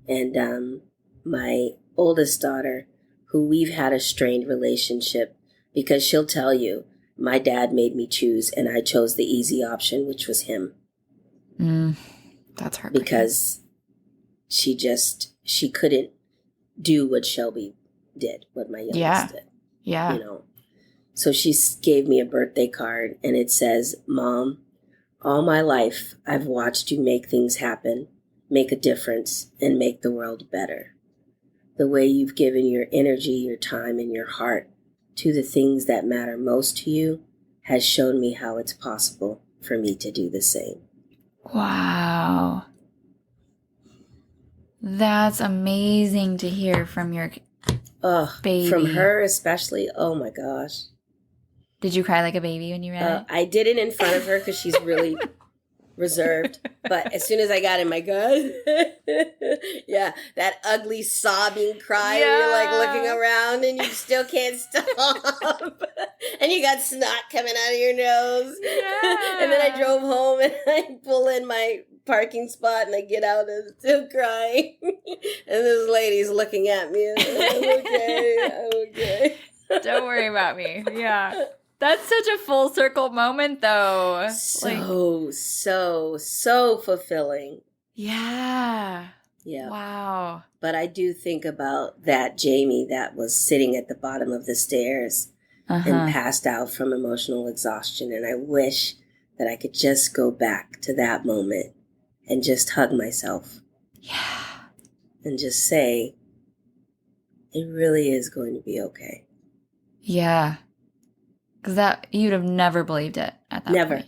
And my oldest daughter, who we've had a strained relationship, because she'll tell you, my dad made me choose, and I chose the easy option, which was him. That's heartbreaking. Because she couldn't do what Shelby did, what my youngest did. Yeah. So she gave me a birthday card, and it says, "Mom, all my life I've watched you make things happen, make a difference, and make the world better. The way you've given your energy, your time, and your heart to the things that matter most to you has shown me how it's possible for me to do the same." Wow. That's amazing to hear from your baby. From her especially. Oh my gosh. Did you cry like a baby when you read it? I did it in front of her because she's really reserved. But as soon as I got in my gut, yeah, that ugly sobbing cry where you're like looking around and you still can't stop. And you got snot coming out of your nose. Yeah. And then I drove home and I pull in my parking spot and I get out and still crying. And this lady's looking at me and I'm okay. Don't worry about me. Yeah. That's such a full circle moment, though. So fulfilling. Yeah. Yeah. Wow. But I do think about that Jamie that was sitting at the bottom of the stairs and passed out from emotional exhaustion. And I wish that I could just go back to that moment and just hug myself. Yeah. And just say, it really is going to be okay. Yeah. Because you'd have never believed it at that point.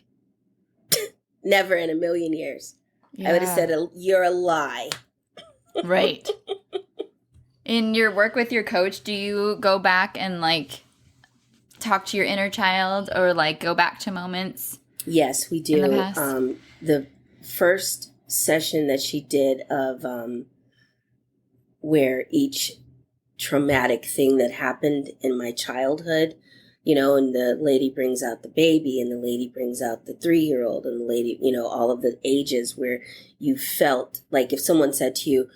Never in a million years. Yeah. I would have said, you're a lie. Right. In your work with your coach, do you go back and talk to your inner child or go back to moments? Yes, we do. In the past? The first session that she did of where each traumatic thing that happened in my childhood, and the lady brings out the baby and the lady brings out the 3-year-old and the lady, all of the ages where you felt like if someone said to you,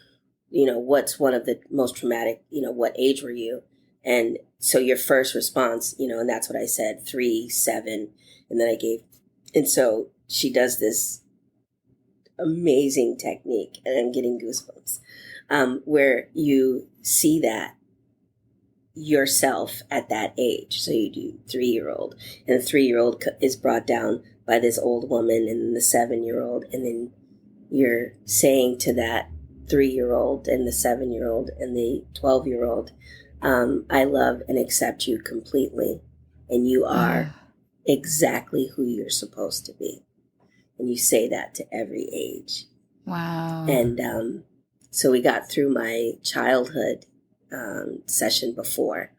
what's one of the most traumatic, what age were you? And so your first response, and that's what I said, 3, 7. And then and so she does this amazing technique, and I'm getting goosebumps, where you see that yourself at that age. So you do 3-year-old, and the 3-year-old is brought down by this old woman, and the 7-year-old, and then you're saying to that 3-year-old and the 7-year-old and the 12-year-old, I love and accept you completely, and you are exactly who you're supposed to be. And you say that to every age. Wow. And so we got through my childhood session before.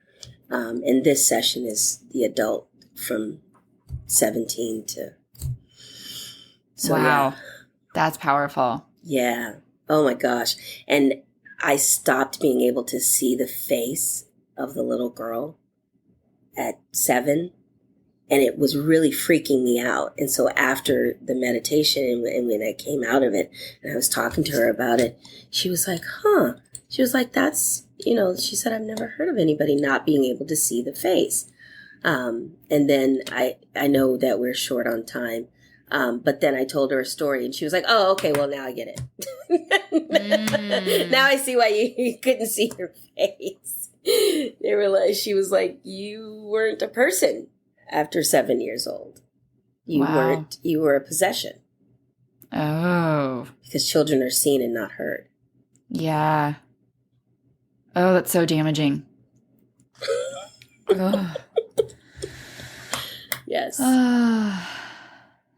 And this session is the adult from 17 to... So, wow. Yeah. That's powerful. Yeah. Oh, my gosh. And I stopped being able to see the face of the little girl at 7. And it was really freaking me out. And so after the meditation and when I came out of it and I was talking to her about it, she was like, She was like, that's, she said, I've never heard of anybody not being able to see the face. And then I know that we're short on time. But then I told her a story and she was like, oh, okay, well, now I get it. Now I see why you couldn't see her face. She was like, you weren't a person after 7 years old. You were a possession. Oh. Because children are seen and not heard. Yeah. Oh, that's so damaging. Yes.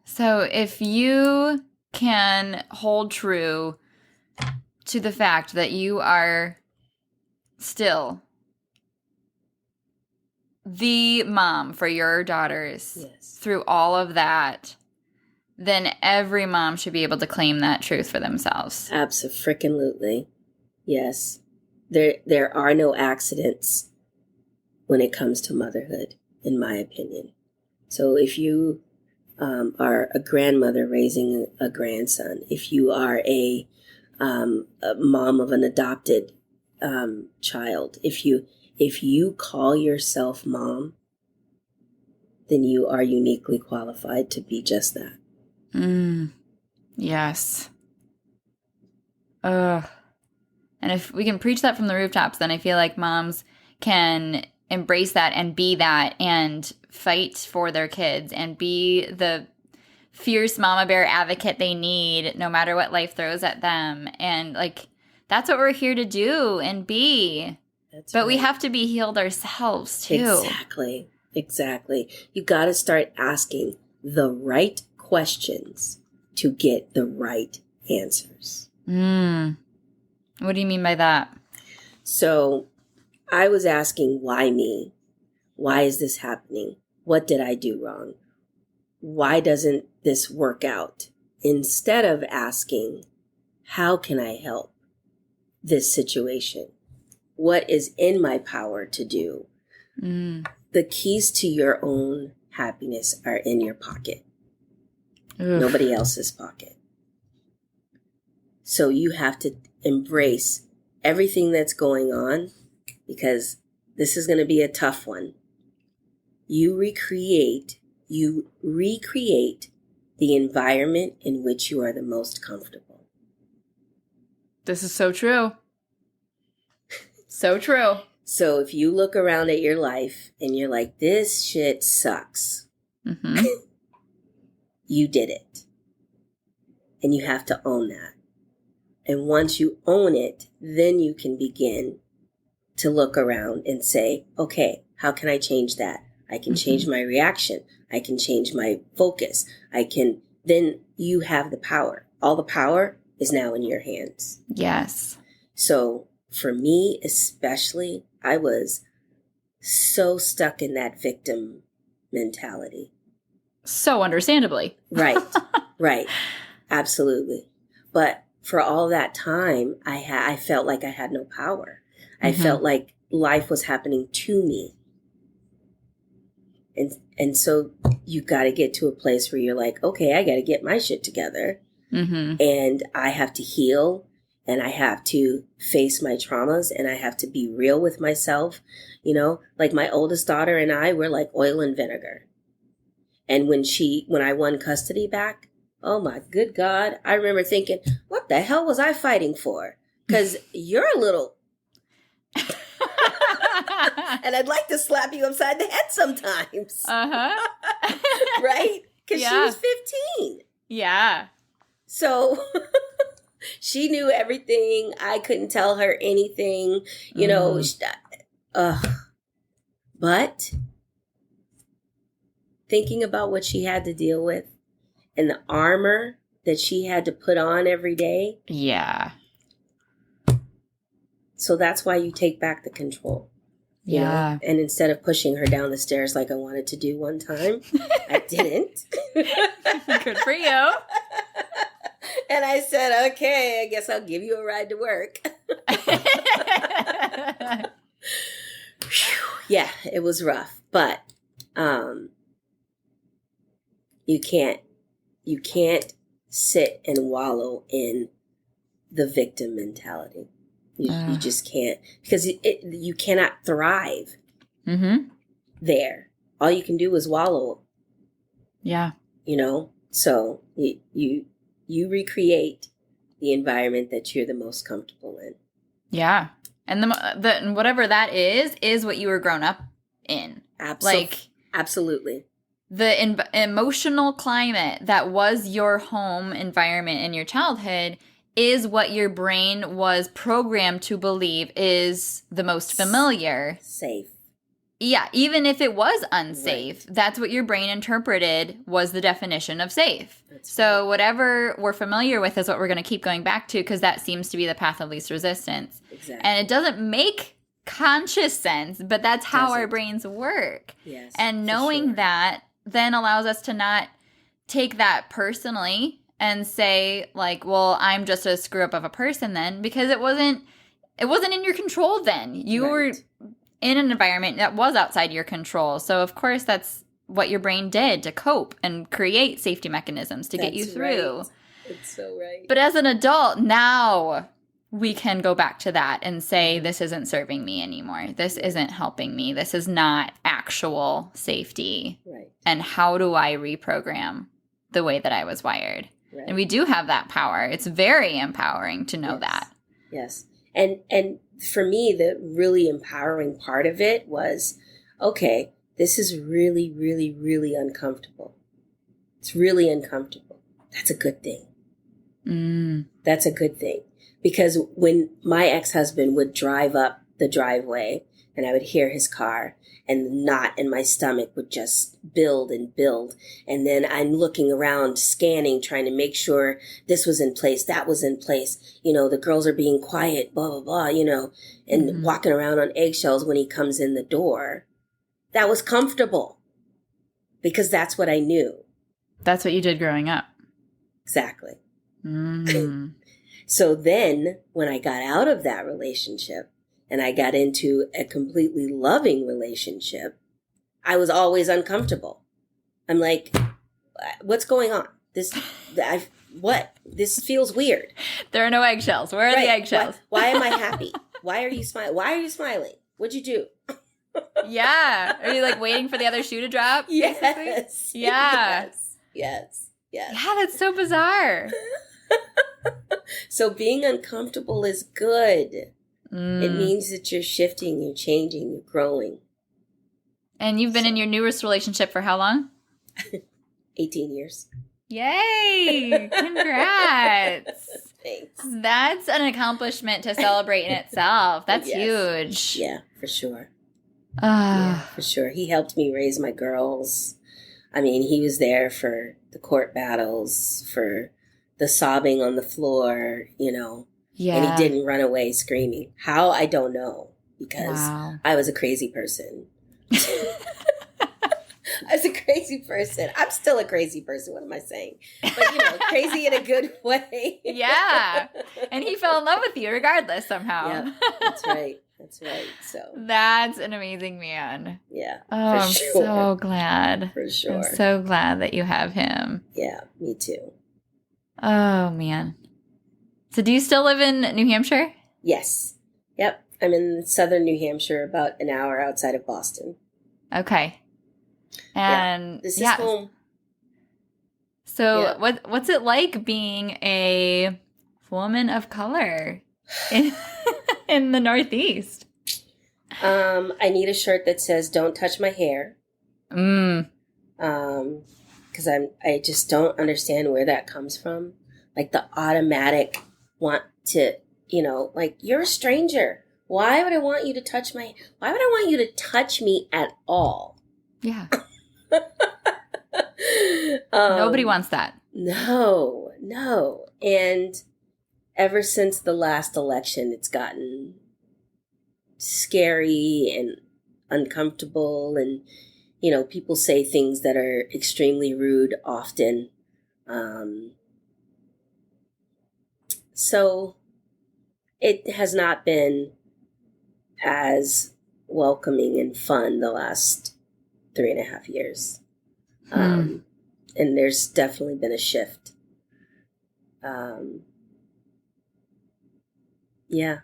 So if you can hold true to the fact that you are still the mom for your daughters through all of that, then every mom should be able to claim that truth for themselves. Abso-frickin-lutely. Yes. There are no accidents when it comes to motherhood, in my opinion. So if you are a grandmother raising a grandson, if you are a mom of an adopted child, if you call yourself mom, then you are uniquely qualified to be just that. Yes. And if we can preach that from the rooftops, then I feel like moms can embrace that and be that and fight for their kids and be the fierce mama bear advocate they need no matter what life throws at them. And that's what we're here to do and be. But we have to be healed ourselves too. Exactly. You got to start asking the right questions to get the right answers. What do you mean by that? So I was asking, why me? Why is this happening? What did I do wrong? Why doesn't this work out? Instead of asking, how can I help this situation? What is in my power to do? The keys to your own happiness are in your pocket. Oof. Nobody else's pocket. So you have to embrace everything that's going on, because this is going to be a tough one. You recreate the environment in which you are the most comfortable. This is so true. So true. So if you look around at your life and you're like, this shit sucks. You did it. And you have to own that. And once you own it, then you can begin to look around and say, okay, how can I change that? I can change my reaction. I can change my focus. Then you have the power. All the power is now in your hands. Yes. So for me, especially, I was so stuck in that victim mentality. So understandably. Right. Absolutely. But for all that time, I felt like I had no power. I felt like life was happening to me. And so you got to get to a place where you're like, okay, I got to get my shit together. And I have to heal, and I have to face my traumas, and I have to be real with myself. Like my oldest daughter and I were like oil and vinegar. And when I won custody back, oh my good God, I remember thinking, what the hell was I fighting for? Because you're a little... And I'd like to slap you upside the head sometimes. Right? Because she was 15. Yeah. So she knew everything. I couldn't tell her anything, you know. But thinking about what she had to deal with and the armor that she had to put on every day. Yeah. So that's why you take back the control. You know? And instead of pushing her down the stairs like I wanted to do one time, I didn't. Good for you. And I said, okay, I guess I'll give you a ride to work. Yeah, it was rough. But you can't sit and wallow in the victim mentality. You just can't, because you cannot thrive there. All you can do is wallow. Yeah. You know, so you recreate the environment that you're the most comfortable in. Yeah. And the whatever that is what you were grown up in. Absolutely. The emotional climate that was your home environment in your childhood is what your brain was programmed to believe is the most familiar. Safe. Yeah, even if it was unsafe, that's what your brain interpreted was the definition of safe. So whatever we're familiar with is what we're going to keep going back to because that seems to be the path of least resistance. Exactly. And it doesn't make conscious sense, but that's how our brains work. Yes. And knowing that then allows us to not take that personally and say like, well, I'm just a screw up of a person then, because it wasn't in your control then. You were in an environment that was outside your control. So of course that's what your brain did to cope and create safety mechanisms to get you through. Right. It's so right. But as an adult, now we can go back to that and say, this isn't serving me anymore. This isn't helping me. This is not actual safety. Right. And how do I reprogram the way that I was wired? Right. And we do have that power. It's very empowering to know that. Yes. And for me, the really empowering part of it was, okay, this is really, really, really uncomfortable. It's really uncomfortable. That's a good thing. That's a good thing. Because when my ex-husband would drive up the driveway and I would hear his car and the knot in my stomach would just build and build. And then I'm looking around, scanning, trying to make sure this was in place, that was in place. You know, the girls are being quiet, blah, blah, blah, you know, and walking around on eggshells when he comes in the door. That was comfortable because that's what I knew. That's what you did growing up. Exactly. So then when I got out of that relationship and I got into a completely loving relationship, I was always uncomfortable. I'm like, what's going on? This feels weird. There are no eggshells. Where are the eggshells? Why am I happy? Why are you smiling? Why are you smiling? What'd you do? Yeah. Are you like waiting for the other shoe to drop? Yes. Basically? Yeah. Yes. Yeah, that's so bizarre. So being uncomfortable is good. It means that you're shifting, you're changing, you're growing. And you've been in your newest relationship for how long? 18 years. Yay! Congrats. Thanks. That's an accomplishment to celebrate in itself. That's huge. Yeah, for sure. Yeah, for sure. He helped me raise my girls. I mean, he was there for the court battles, for the sobbing on the floor, you know. Yeah. And he didn't run away screaming. How? I don't know. Because I was a crazy person. I was a crazy person. I'm still a crazy person. What am I saying? But, you know, crazy in a good way. Yeah. And he fell in love with you regardless somehow. Yeah, that's right. That's right. So that's an amazing man. Yeah. Oh, I'm so glad. For sure. I'm so glad that you have him. Yeah, me too. Oh, man. So do you still live in New Hampshire? Yes. Yep. I'm in southern New Hampshire, about an hour outside of Boston. Okay. And this is home. So what's it like being a woman of color in the Northeast? I need a shirt that says "Don't touch my hair." Mm. Because I just don't understand where that comes from. Like the automatic want to, like you're a stranger. Why would I want you to touch my? Why would I want you to touch me at all? Yeah. um, Nobody wants that. No, no. And ever since the last election, it's gotten scary and uncomfortable, and people say things that are extremely rude often. So it has not been as welcoming and fun the last 3.5 years. And there's definitely been a shift. Yeah.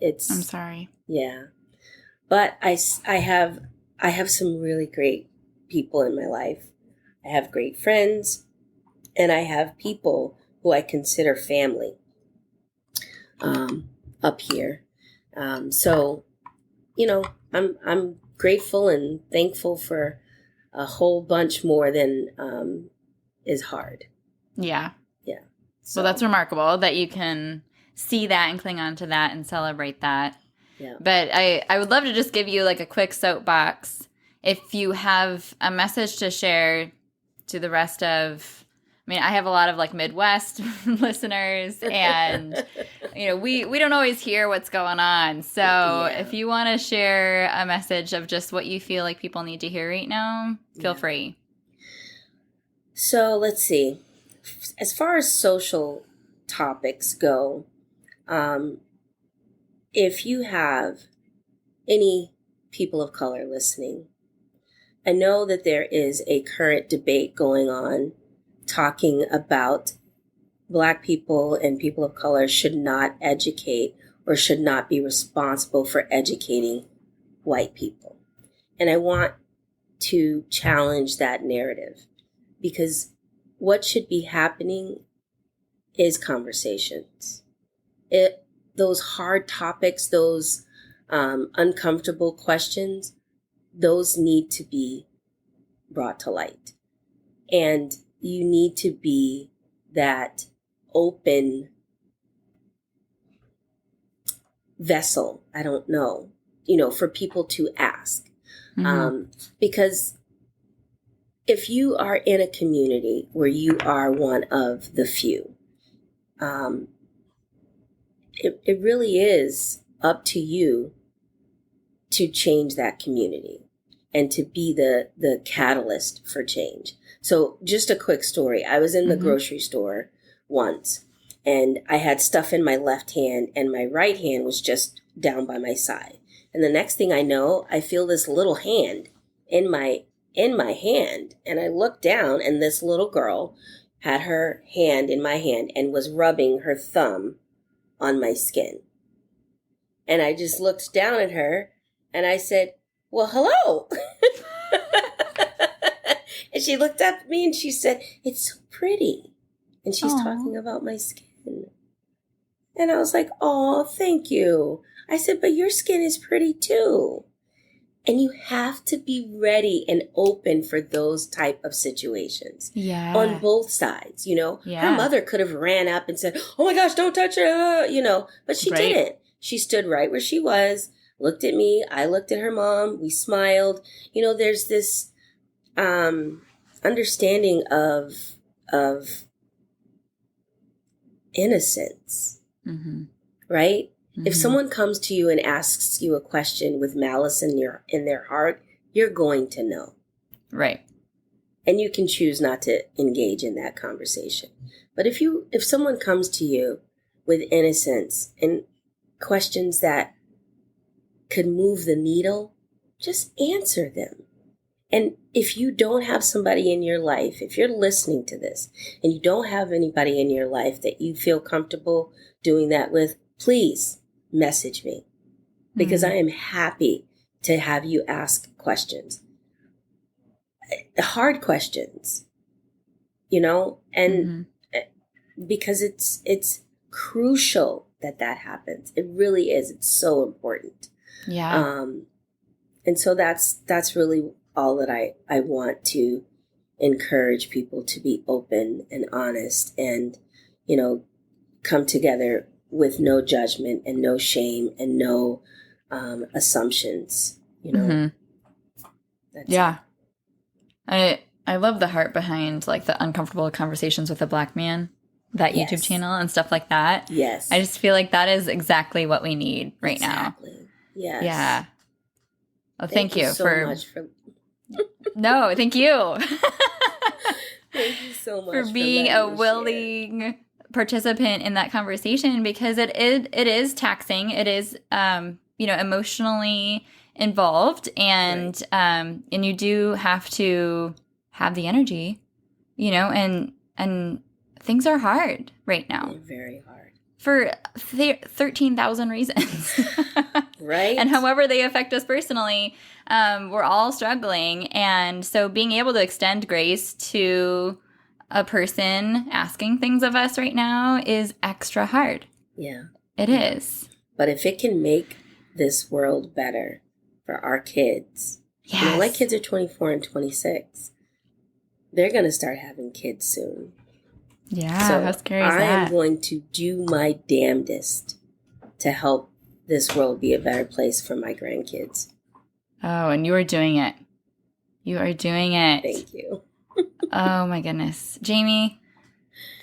I'm sorry. Yeah. But I have some really great people in my life. I have great friends, and I have people who I consider family up here. So, I'm grateful and thankful for a whole bunch more than is hard. Yeah. Yeah. So that's remarkable that you can see that and cling on to that and celebrate that. Yeah. But I would love to just give you like a quick soapbox. If you have a message to share to the rest of, I have a lot of like Midwest listeners, and we don't always hear what's going on. So if you want to share a message of just what you feel like people need to hear right now, feel free. So let's see. As far as social topics go, if you have any people of color listening, I know that there is a current debate going on talking about Black people and people of color should not educate or should not be responsible for educating white people. And I want to challenge that narrative, because what should be happening is conversations. Those hard topics, those uncomfortable questions, those need to be brought to light. And you need to be that open vessel, I don't know, for people to ask. Because if you are in a community where you are one of the few, it really is up to you to change that community and to be the catalyst for change. So just a quick story. I was in the grocery store once, and I had stuff in my left hand and my right hand was just down by my side. And the next thing I know, I feel this little hand in my hand, and I look down, and this little girl had her hand in my hand and was rubbing her thumb on my skin. And I just looked down at her and I said, "Well, hello." And she looked up at me and she said, "It's so pretty." And she's talking about my skin. And I was like, "Oh, thank you." I said, "But your skin is pretty too." And you have to be ready and open for those type of situations. Yeah. On both sides, Yeah. Her mother could have ran up and said, "Oh my gosh, don't touch her," but she didn't. She stood right where she was, looked at me, I looked at her mom, we smiled. There's this understanding of innocence, right? If someone comes to you and asks you a question with malice in their heart, you're going to know. Right. And you can choose not to engage in that conversation. But if someone comes to you with innocence and questions that could move the needle, just answer them. And if you don't have somebody in your life, if you're listening to this and you don't have anybody in your life that you feel comfortable doing that with, please message me, because I am happy to have you ask questions, hard questions, and because it's crucial that happens. It really is. It's so important. Yeah. And so that's really all that I want to encourage people to be open and honest and, come together with no judgment and no shame and no assumptions, Mm-hmm. That's Yeah. I love the heart behind like the uncomfortable conversations with a Black man, that Yes. YouTube channel and stuff like that. Yes. I just feel like that is exactly what we need right now. Yes. Yeah. Well, thank you so much for No, thank you. Thank you so much for being a willing participant in that conversation, because it is taxing. It is emotionally involved, and right. And you do have to have the energy, and things are hard right now. They're very hard. For 13,000 reasons. Right. And however they affect us personally, we're all struggling. And so being able to extend grace to a person asking things of us right now is extra hard. Yeah. It is. But if it can make this world better for our kids, yes. My kids are 24 and 26. They're going to start having kids soon. Yeah, so how scary is I that? am going to do my damnedest to help this world be a better place for my grandkids. Oh, and you are doing it. You are doing it. Thank you. Oh, my goodness. Jamie,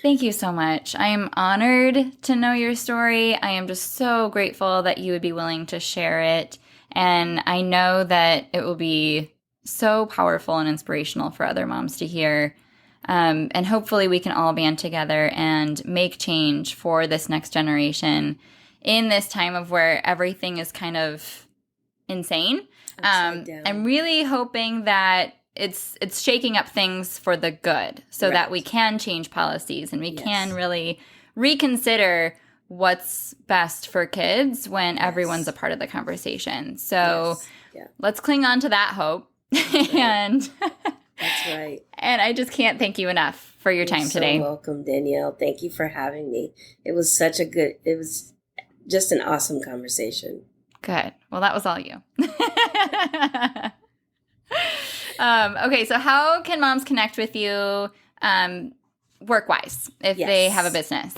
thank you so much. I am honored to know your story. I am just so grateful that you would be willing to share it. And I know that it will be so powerful and inspirational for other moms to hear. And hopefully we can all band together and make change for this next generation in this time of where everything is kind of insane. I'm really hoping that it's shaking up things for the good, so that we can change policies and we can really reconsider what's best for kids when everyone's a part of the conversation. So let's cling on to that hope. And that's right. And I just can't thank you enough for your time today. You're so welcome, Danielle. Thank you for having me. It was just an awesome conversation. Good. Well, that was all you. Okay, so how can moms connect with you work-wise if they have a business?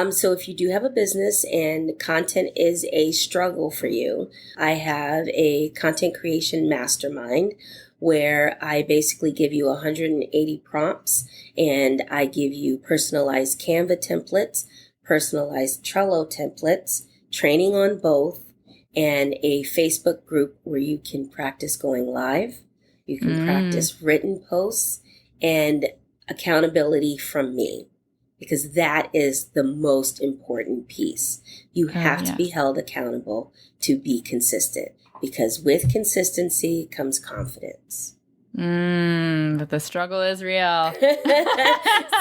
So if you do have a business and content is a struggle for you, I have a content creation mastermind where I basically give you 180 prompts and I give you personalized Canva templates, personalized Trello templates, training on both, and a Facebook group where you can practice going live. You can practice written posts and accountability from me, because that is the most important piece. You have to be held accountable to be consistent, because with consistency comes confidence. But the struggle is real.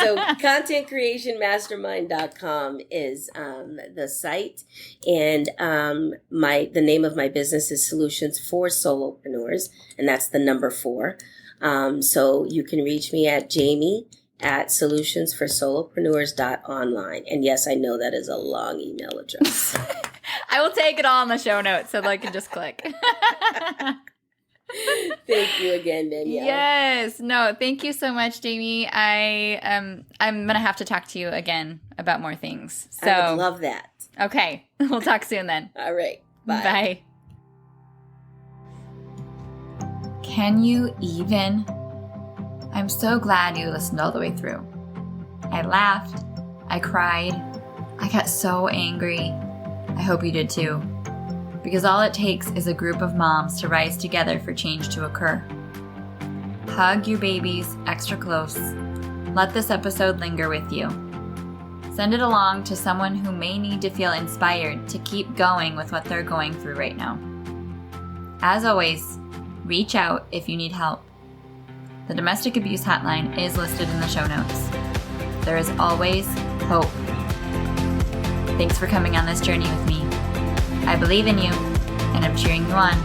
So contentcreationmastermind.com is the site. And the name of my business is Solutions for Solopreneurs. And that's the number 4. So you can reach me at jamie@solutionsforsolopreneurs.online. And yes, I know that is a long email address. I will take it all in the show notes so they can just click. Thank you again, Danielle. Yes. No, thank you so much, Jamie. I'm going to have to talk to you again about more things. So I would love that. Okay. We'll talk soon then. All right. Bye. Bye. Can you even? I'm so glad you listened all the way through. I laughed. I cried. I got so angry. I hope you did too. Because all it takes is a group of moms to rise together for change to occur. Hug your babies extra close. Let this episode linger with you. Send it along to someone who may need to feel inspired to keep going with what they're going through right now. As always, reach out if you need help. The domestic abuse hotline is listed in the show notes. There is always hope. Thanks for coming on this journey with me. I believe in you, and I'm cheering you on.